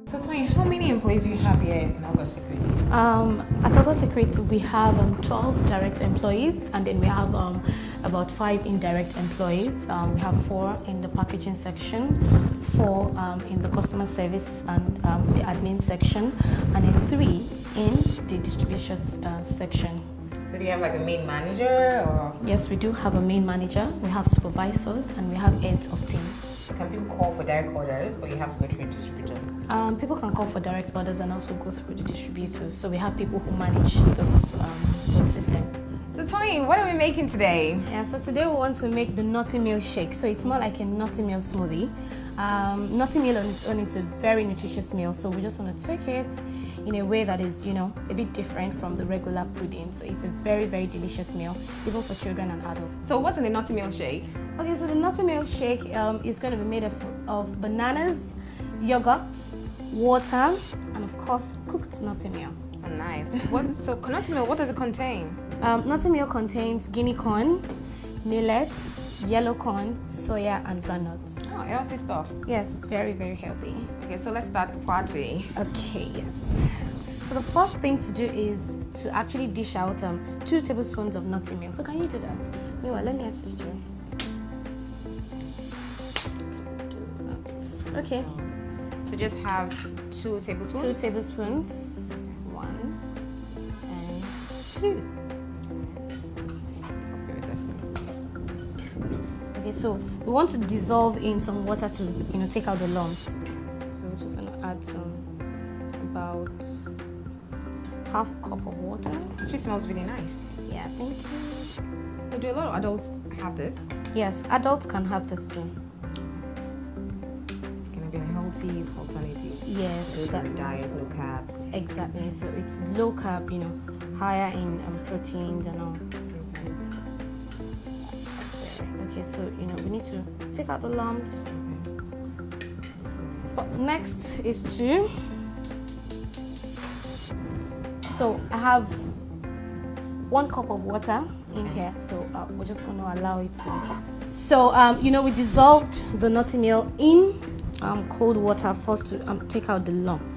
So Toyin, how many employees do you have here in Augustsecrets? At Augustsecrets, we have 12 direct employees, and then we have about 5 indirect employees. We have 4 in the packaging section, 4 in the customer service and the admin section, and then 3 in the distribution section. So do you have like a main manager or? Yes, we do have a main manager, we have supervisors, and we have heads of teams. So can people call for direct orders, or you have to go through a distributor? People can call for direct orders and also go through the distributors. So we have people who manage this system. So Toyin, what are we making today? Yeah, so today we want to make the nutty meal shake. So it's more like a nutty meal smoothie. Nutty meal on its own, it's a very nutritious meal. So we just want to tweak it in a way that is, a bit different from the regular pudding. So it's a very, very delicious meal, even for children and adults. So what's in the nutty meal shake? Okay, so the nutty meal shake is going to be made of bananas, yogurt, water, and of course cooked nutty meal. Oh, nice. So nutty meal, what does it contain? Nutty meal contains guinea corn, millet, yellow corn, soya, and groundnuts. Oh, healthy stuff. Yes, very, very healthy. Okay, so let's start the party. Okay, yes. So the first thing to do is to actually dish out 2 tablespoons of nutty meal. So can you do that? Meanwhile, let me assist you. Okay. So just have 2 tablespoons? 2 tablespoons. 1 and 2. Okay, so we want to dissolve in some water to, take out the lumps. So we're just gonna add about half a cup of water. It smells really nice. Yeah, thank you. So do a lot of adults have this? Yes, adults can have this too. Be a healthy alternative. Yes, exactly. Diet, low carbs. Exactly. So it's low carb, higher in proteins and all. Okay, so we need to take out the lumps. But next is to. So I have 1 cup of water in here. So we're just going to allow it to. So we dissolved the nutty meal in cold water first to take out the lumps.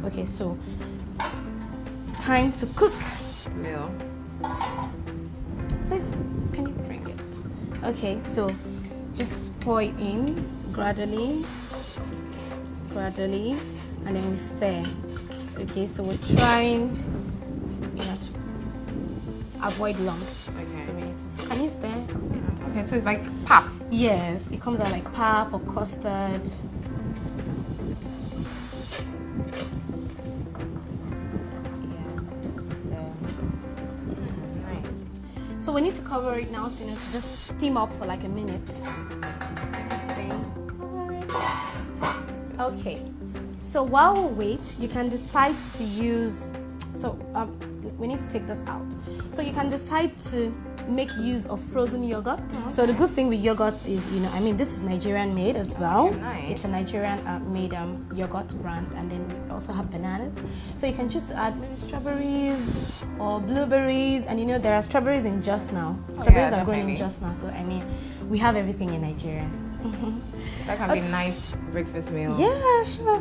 Okay, so time to cook. Meal. Please, can you bring it? Okay, so just pour it in gradually, and then we stir. Okay, so we're trying, to avoid lumps. Okay. So we need to. So can you stir? Yeah. Okay, so it's like pap. Yes, it comes out like pap or custard. So we need to cover it now to just steam up for like a minute. Okay. So while we wait, you can decide to use. So we need to take this out. So you can decide to make use of frozen yogurt. Okay. So the good thing with yogurt is, this is Nigerian made as well. Okay, nice. It's a Nigerian made yogurt brand, and then we also have bananas. So you can just add maybe strawberries or blueberries, and there are strawberries in Just now. Strawberries are growing in Just now, so we have everything in Nigeria. That can be a nice breakfast meal. Yeah, sure.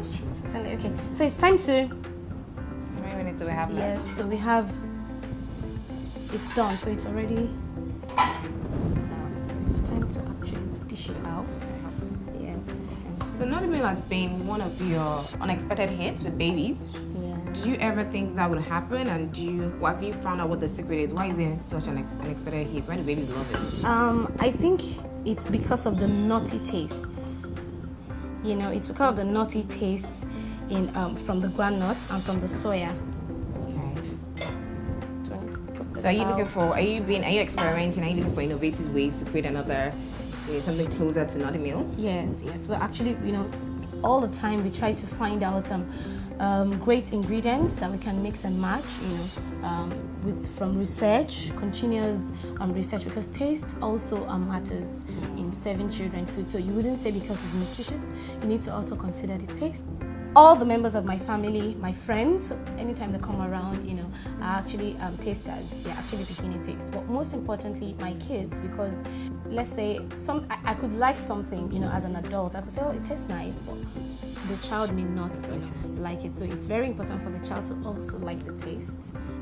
Okay, so it's time to. How many minutes do we have left? Yes, so we have. It's done, so it's already. So it's time to actually dish it out. Yes. So nutty meal has been one of your unexpected hits with babies. Yeah. Did you ever think that would happen? And have you found out what the secret is? Why is it such an unexpected hit? Why do babies love it? I think it's because of the nutty taste. It's because of the nutty taste from the groundnuts and from the soya. So are you experimenting? Are you looking for innovative ways to create something closer to nutty meal? Yes. Well, actually, all the time we try to find out great ingredients that we can mix and match, from research, continuous research, because taste also matters in serving children food. So you wouldn't say because it's nutritious, you need to also consider the taste. All the members of my family, my friends, anytime they come around, are actually tasters. They're actually the guinea pigs. But most importantly, my kids, because let's say I could like something, as an adult. I could say, oh, it tastes nice, but the child may not like it. So it's very important for the child to also like the taste.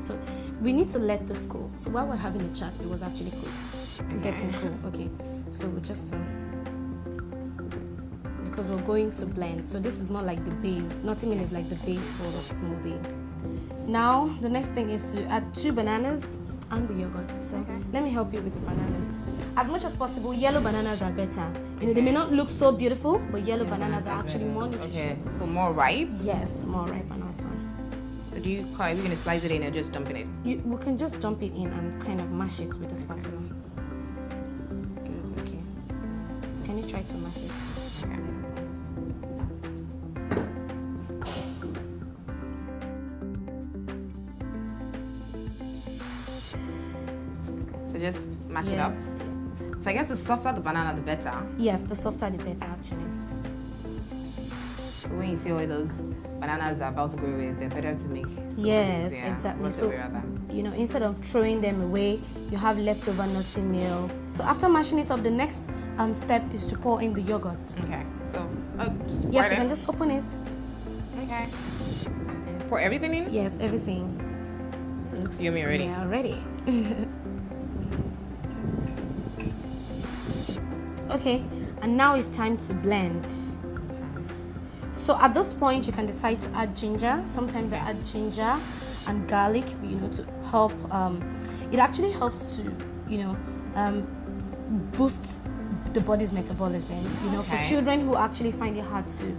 So we need to let this cool. So while we're having a chat, it was actually cool. Getting cool. Okay. So we just because we're going to blend. So this is more like the base. Nutty meal is like the base for the smoothie. Now the next thing is to add 2 bananas and the yogurt. So let me help you with the bananas. As much as possible, yellow bananas are better. You know, they may not look so beautiful, but yellow bananas are actually more nutritious. Okay, so more ripe? Yes, more ripe and also. So do you are you going to slice it in or just dump it? We can just dump it in and kind of mash it with a spatula. Good, okay. So, can you try to mash it? So just mash it up? So I guess the softer the banana, the better. Yes, the softer the better actually. So when you see all those bananas that are about to go away, they're better to make. Yes, exactly. So, you know, instead of throwing them away, you have leftover nutty meal. So after mashing it up, the next step is to pour in the yogurt. Okay. So just pour yes, it you can just open it. Okay. And pour everything in? Yes, everything. It looks yummy already. Yeah, already. Okay, and now it's time to blend. So at this point, you can decide to add ginger. Sometimes I add ginger and garlic, you know, to help. It actually helps to, you know, boost the body's metabolism. You know, for children who actually find it hard to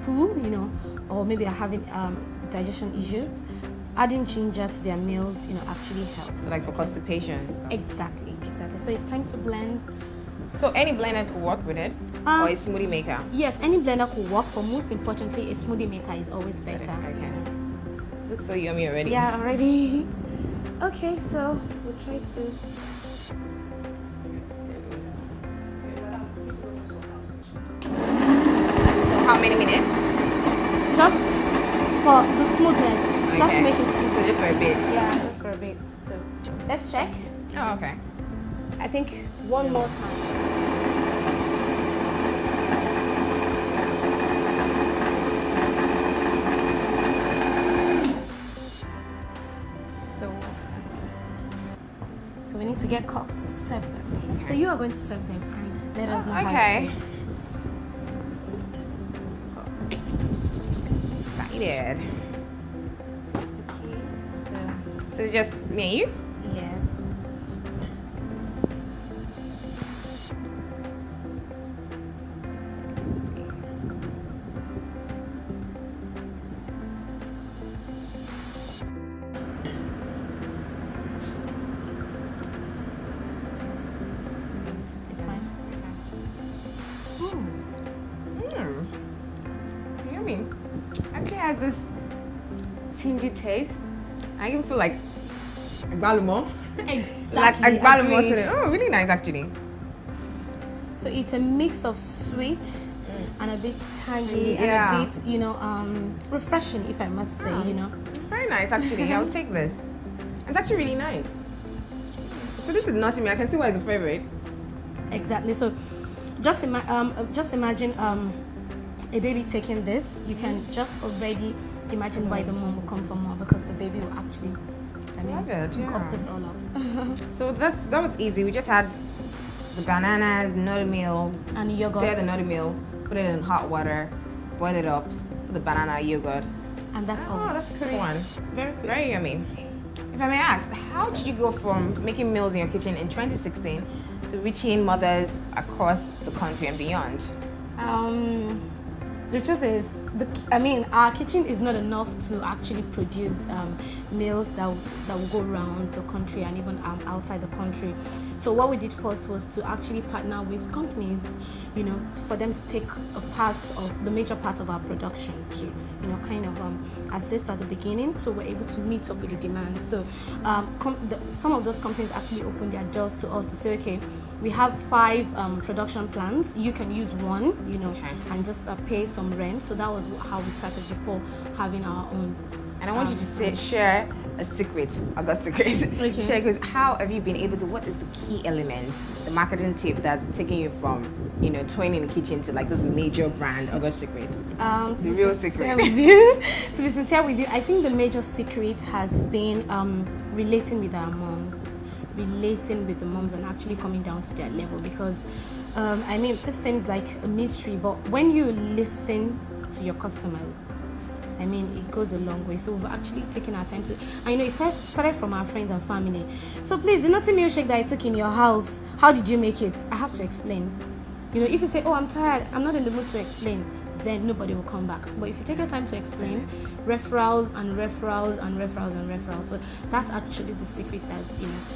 poo, you know, or maybe are having digestion issues, adding ginger to their meals, you know, actually helps. So like for constipation. Exactly. So it's time to blend. So any blender could work with it, or a smoothie maker? Yes, any blender could work, but most importantly, a smoothie maker is always better. Okay. Looks so yummy already. Yeah, already. Okay, so we'll try to. So how many minutes? Just for the smoothness. Just make it smooth. So just for a bit? Yeah, just for a bit. So let's check. Oh, okay. I think one more time. So we need to get cups to serve them. Okay. So you are going to serve them and let us know how it is. Excited. Okay. So it's just me and you? Yes. Yummy. Actually has this tingy taste. I can feel like agbalumo. Exactly. Like agbalumo. Oh, really nice actually. So it's a mix of sweet and a bit tangy and a bit, you know, refreshing, if I must say, you know. Very nice actually. I'll take this. It's actually really nice. So this is nutty meal. I can see why it's a favorite. Exactly. So just imagine a baby taking this. You can just already imagine why the mom will come for more, because the baby will actually, cup this all up. So that was easy. We just had the bananas, nutty meal, and yogurt. Stir the nutty meal, put it in hot water, boil it up, put the banana, yogurt, and that's all. Oh, that's a quick one. Very quick. Very yummy. If I may ask, how did you go from making meals in your kitchen in 2016 to reaching mothers across the country and beyond? The truth is, our kitchen is not enough to actually produce meals that will go around the country and even outside the country. So what we did first was to actually partner with companies, you know, for them to take the major part of our production to, you know, kind of assist at the beginning, so we're able to meet up with the demand. So some of those companies actually opened their doors to us to say, okay, we have 5 production plants. You can use one, you know, and just pay some rent. So that was how we started before having our own. And I want you to share a secret, Augustsecrets. Okay. Share with how have you been able to, what is the key element, the marketing tip that's taking you from, toying in the kitchen to like this major brand, Augustsecrets? The real secret. To be sincere with you, I think the major secret has been relating with our moms. Relating with the moms and actually coming down to their level, because this seems like a mystery, but when you listen to your customers, it goes a long way. So we've actually taken our time to, it started from our friends and family. So please, the nutty milkshake that I took in your house, how did you make it? I have to explain. If you say, oh, I'm tired, I'm not in the mood to explain, then nobody will come back. But if you take your time to explain, referrals and referrals and referrals and referrals. So that's actually the secret that's,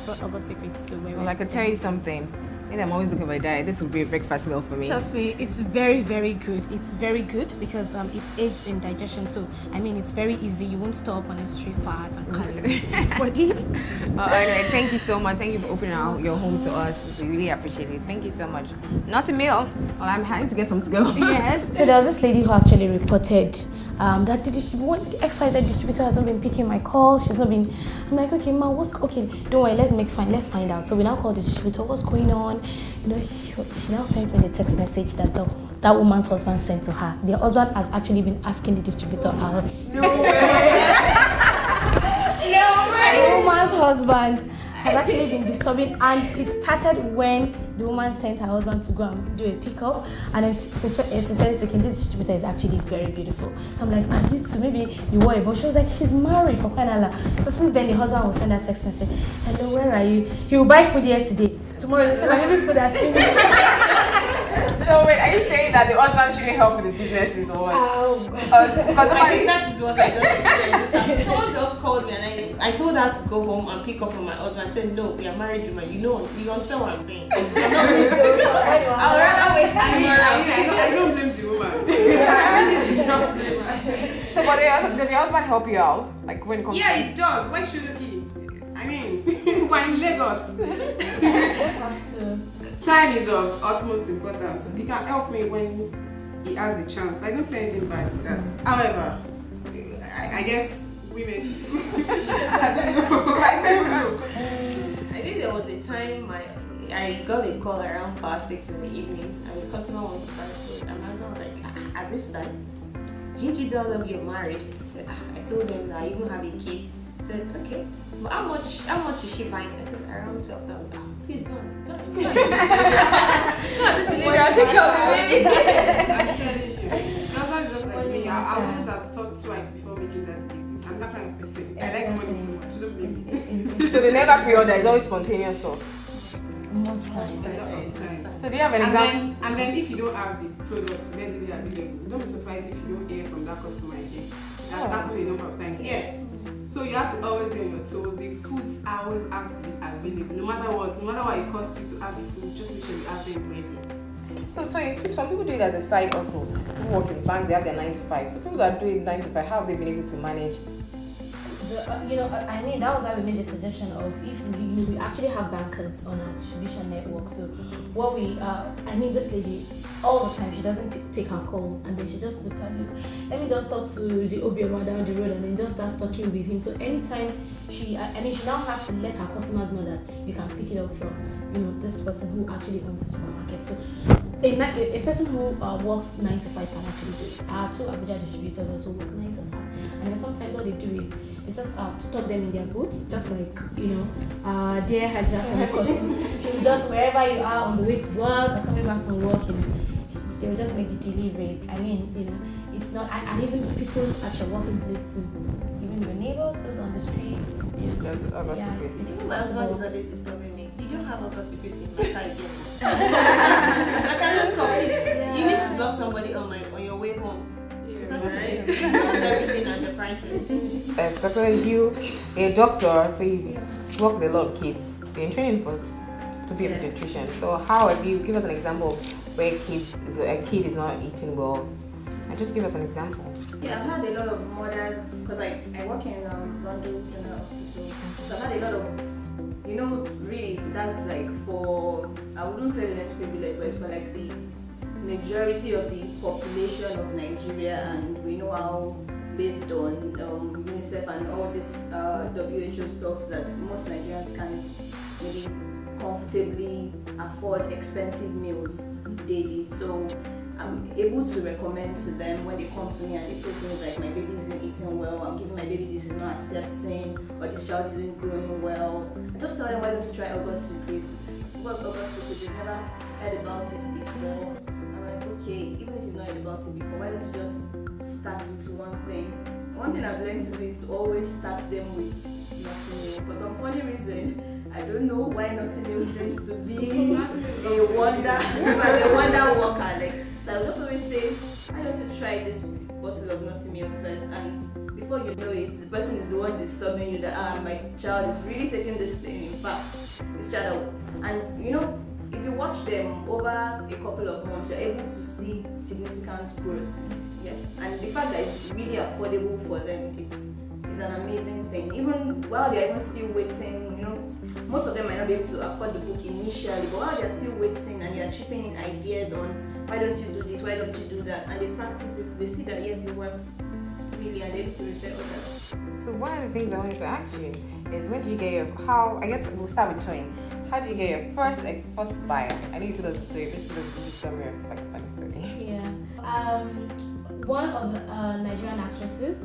brought Augustsecrets to where Well, I can tell you something. I'm always looking for a diet. This will be a breakfast meal for me. Trust me, it's very, very good. It's very good because it aids in digestion. So, it's very easy. You won't store up unnecessary fat and calories. Anyway, thank you so much. Thank you for opening your home to us. We really appreciate it. Thank you so much. Not a meal. Well, I'm having to get some to go. Yes. So there was this lady who actually reported that the XYZ distributor has not been picking my calls. She's not been. I'm like, okay, ma, okay? Don't worry, let's find out. So we now called the distributor. What's going on? She now sent me the text message that that woman's husband sent to her. The husband has actually been asking the distributor out. No way. No way. The woman's husband has actually been disturbing, and it started when the woman sent her husband to go and do a pickup, and then sincerely speaking, this distributor is actually very beautiful. So I'm like, you too, maybe you were, but she was like, she's married, for crying out loud. So since then, the husband will send her text message, hello, where are you? He will buy food yesterday. Tomorrow, he said, my baby's food has finished. So wait, are you saying that the husband shouldn't help with the businesses or what? I think that is what I just experienced. Someone just called me and I told her to go home and pick up on my husband. I said, no, we are married women. You understand what I'm saying? I'm not really so sorry. I'll rather wait till tomorrow. I don't blame the woman. I really should not blame her. So, but does your husband help you out? Like when it comes Yeah, he does. Why shouldn't he? We're in Lagos. Time is of utmost importance. He can help me when he has the chance. I don't say anything bad with that. However, I guess women. I don't know. I think there was a time I got a call around past 6 in the evening, and the customer wants to buy food, and I was like, at this time, didn't you tell them you're married? I told them that I even have a kid. I said, okay, but how much is she buying? I said, around 12,000. Please go on. Go on. I'll take care of the baby. I'm telling you. That's just like me. I wouldn't have thought twice before making that gift. I'm that kind of person. I like money too much. Don't blame me. So they never pre-order, it's always spontaneous stuff. Most times. So do you have an example? And then if you don't have the product readily available, don't be surprised if you don't hear from that customer again. That's happened a number of times. Yes. So you have to always be on your toes. The foods always have to be available. No matter what it costs you to have the food, just make sure you have them ready. So some people do it as a side also. People work in banks, they have their 9 to 5. So people that do it 9 to 5, how have they been able to manage? That was why we made the suggestion of if we actually have bankers on our distribution network. So what this lady, all the time, she doesn't take her calls, and then she just looked at, look, let me just talk to the Obioma down the road, and then just start talking with him. So anytime she now has to let her customers know that you can pick it up from, this person who actually owns the supermarket. So a person who works 9 to 5 can actually do it. Our 2 Abuja distributors also work 9 to 5, and then sometimes what they do is they just stop them in their booths, just like dear Hajja from Okosu. She'll just, wherever you are on the way to work or coming back from work, they'll just make the deliveries. It's not, and even people at your working place too, even your neighbors, those on the streets. Even my husband is always disturbing me. You don't have Augustsecrets in my car again. I can just call, please. You need to block somebody on your way home. Everything and the prices. As Dr. you, a doctor, so you work with a lot of kids. You're in training to be a pediatrician. So how have you, give us an example of where a kid is not eating well, and just give us an example. Yeah, I've had a lot of mothers, because I work in Wandieville General Hospital. So I've had a lot of, really, that's like for, I wouldn't say less privilege, but it's for like the majority of the population of Nigeria, and we know how based on UNICEF UNICEF and all this WHO stuff that most Nigerians can't really comfortably afford expensive meals daily. So I'm able to recommend to them when they come to me and they say things like, my baby isn't eating well, I'm giving my baby this, is not accepting, or this child isn't growing well. I just tell them, why don't you try Augustsecrets? What Augustsecrets? They've never heard about it before. I'm like, okay, even if you've not heard about it before, why don't you just start with one thing? One thing I've learned to do is to always start them with nutty. For some funny reason, I don't know why nutty seems to be a wonder worker. Like, so I'll just always say, why don't you try this bottle of nutty milk first? And before you know it, the person is the one disturbing you that my child is really taking this thing. In fact, this child, and you know, if you watch them over a couple of months, you're able to see significant growth. Yes, and the fact that it's really affordable for them, it's an amazing thing. Even while they're even still waiting, you know, most of them might not be able to afford the book initially, but while they're still waiting and they're chipping in ideas on why don't you do this, why don't you do that, and they practice it, they see that yes, it works really, and they're able to refer others. So one of the things I wanted to ask you is, when did you get your, I guess we'll start with Toyin. How did you get your first buyer? I need to tell us the story, just give us a summary of like a funny story. Yeah. One of the Nigerian actresses,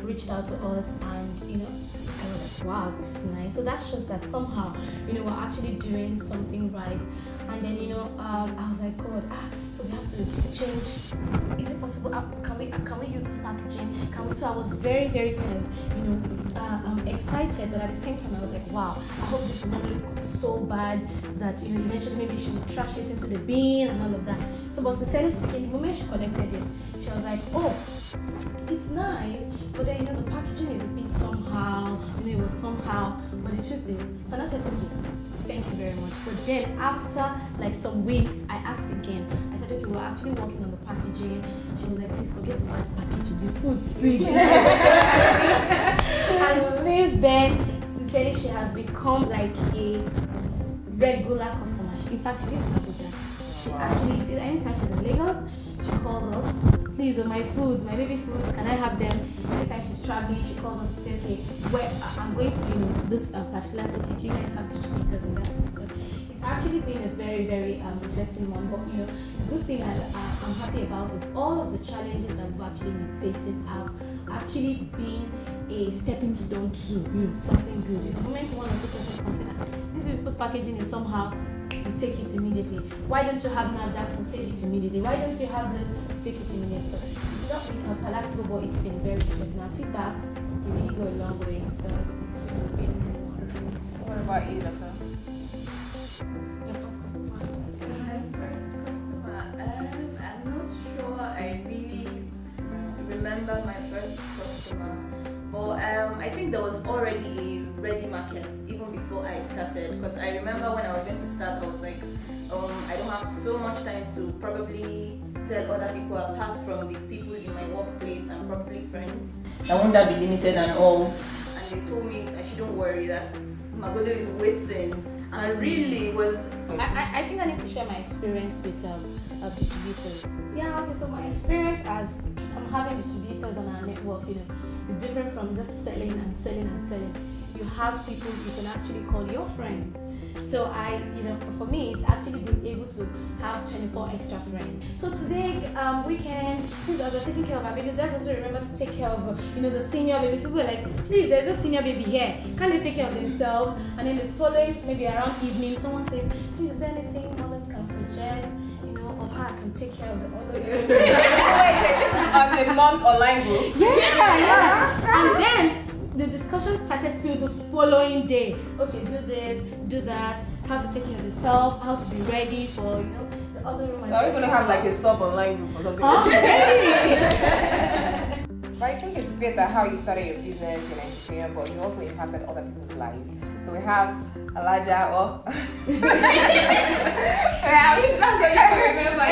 reached out to us, and I was like, wow, this is nice. So that shows that somehow, we're actually doing something right. And then, I was like, God, so we have to change. Is it possible? Can we use this packaging? Can we? So I was very, very kind of, excited, but at the same time, I was like, wow, I hope this will not look so bad that, eventually maybe she would trash it into the bin and all of that. So, but sincerely speaking, the moment she collected it, she was like, oh, it's nice, but then, the packaging is a bit somehow, it was somehow, but the truth is, so I said, okay, thank you very much. But then after like some weeks, I asked again. I said, okay, we're actually working on the packaging. She was like, please forget about the packaging, the food's sweet. And since then, sincerely, she has become like a regular customer. In fact, she lives in Abuja. She actually, anytime she's in Lagos, she calls us, please, my foods, my baby foods, can I have them? Anytime she's traveling, she calls us to say, okay, where I'm going to this particular city, do you guys have distributors in that city? So it's actually been a very, very interesting one. But the good thing I'm happy about is all of the challenges that we've actually been facing have actually been a stepping stone to something good. The moment one or two persons complain, this people's packaging is somehow, we take it immediately. Why don't you have that? We take it immediately. Why don't you have this? We take it immediately. So it's not been palatable, but it's been very interesting. Our feedbacks really go a long way. So it's been What about you, Doctor? your first customer. My first customer, I'm not sure I really remember my first customer, but I think there was already a ready market even before I started, because I remember when I was going to start, I was like, I don't have so much time to probably tell other people apart from the people in my workplace and probably friends. That won't that be limited and all. And they told me I shouldn't worry, that Magodo is waiting. And really it was... I think I need to share my experience with distributors. Yeah, okay, so my experience as having distributors on our network, is different from just selling and selling and selling. You have people you can actually call your friends. So for me, it's actually been able to have 24 extra friends. So today, weekend, please, as we're taking care of our babies, let's also remember to take care of, the senior babies. People are like, please, there's a senior baby here. Can they take care of themselves? And then the following, maybe around evening, someone says, please, is there anything mothers can suggest? Of how I can take care of the others. Wait, this is on the mom's online group? Yeah. And then the discussion started till the following day. Okay, do this, do that, how to take care of yourself, how to be ready for, the other room. So are we going to have like a sub online group or something? But I think it's great that how you started your business, you're an entrepreneur, but you also impacted other people's lives. So we have Alaja, we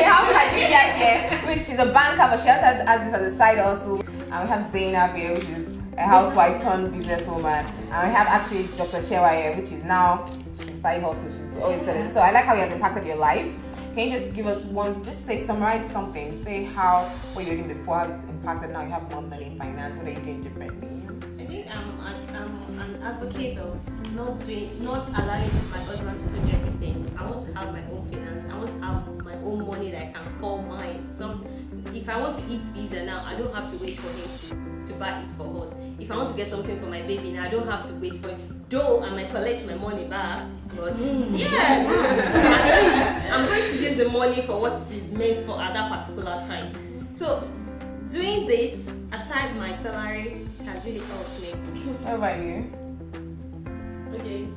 have Khadija here, which is a banker, but she also has this as a side also. And we have Zainab here, which is a housewife turned businesswoman. And we have actually Dr. Shewa here, which is now she's side hustle. She's always said it. So I like how you have impacted your lives. Can you just give us summarize something? Say what you're doing before, how it's impacted now. You have more money in finance. What are you doing differently? I'm an advocate of not allowing my husband to do everything. I want to have my own finance. I want to have my own money that I can call mine. If I want to eat pizza now, I don't have to wait for him to buy it for us. If I want to get something for my baby now, I don't have to wait for him. Though I might collect my money back, but yes, at least I'm going to use the money for what it is meant for at that particular time. So doing this aside my salary has really helped me. What about you? Okay,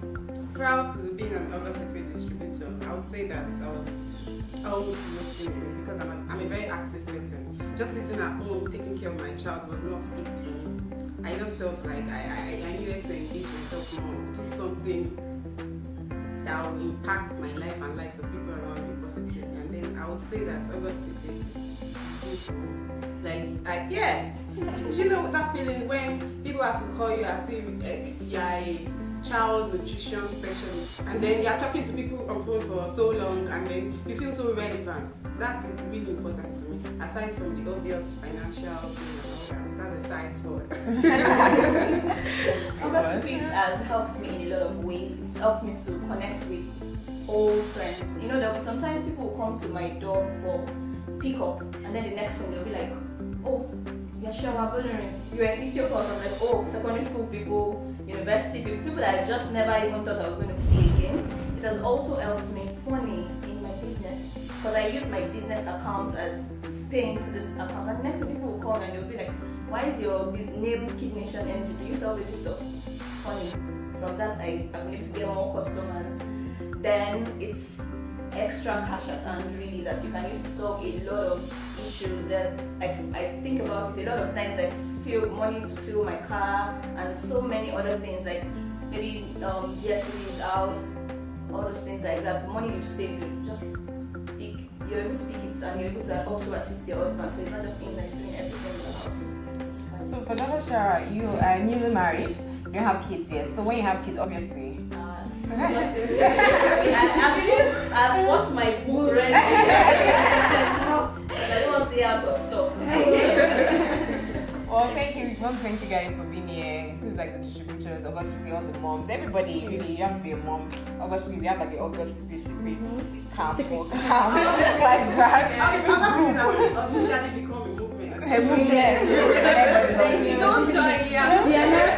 proud to being an Augustsecrets distributor. I would say that I was almost investing in it because I'm a very active person. Just sitting at home taking care of my child was not it for me. I just felt like I needed to engage myself more, do something that will impact my life and lives of people around me positively. And then I would say that Augustsecrets is beautiful. Yes. Did you know that feeling when people have to call you as if you're a child nutrition specialist, and then you're talking to people on phone for so long, and then you feel so relevant? That is really important to me. Aside from the obvious financial thing and all that, that's a side story. Augustsecrets has helped me in a lot of ways. It's helped me to connect with old friends. You know, there'll be sometimes people will come to my door for pickup, and then the next thing they'll be like, oh, you're sure you're a teacher course. I'm like, oh, secondary school people, university people that I just never even thought I was going to see again. It has also helped me funny in my business because I use my business account as paying to this account. And next time people will come and they'll be like, why is your name Kid Nation Energy? Do you sell baby stuff? Funny. From that, I've been able to get more customers. Then it's extra cash at hand really that you can use to solve a lot of issues that I think about it a lot of times. I feel money to fuel my car and so many other things like maybe DSTV is out, all those things like that. Money you've saved, you're able to pick it and you're able to also assist your husband. So it's not just him that is doing everything in the house. So for Dr. Shara, you are newly married, you don't have kids yet. So when you have kids, obviously. I want my book ready. I don't want to say out of stuff. Well, thank you. We want to thank you guys for being here. It seems like the distributors, Augustsecrets, all the moms, everybody really, you have to be a mom. Augustsecrets, we have like the Augustsecrets camp or camp like that. Augustsecrets officially become a movement. Yes. You don't join, yeah. We are not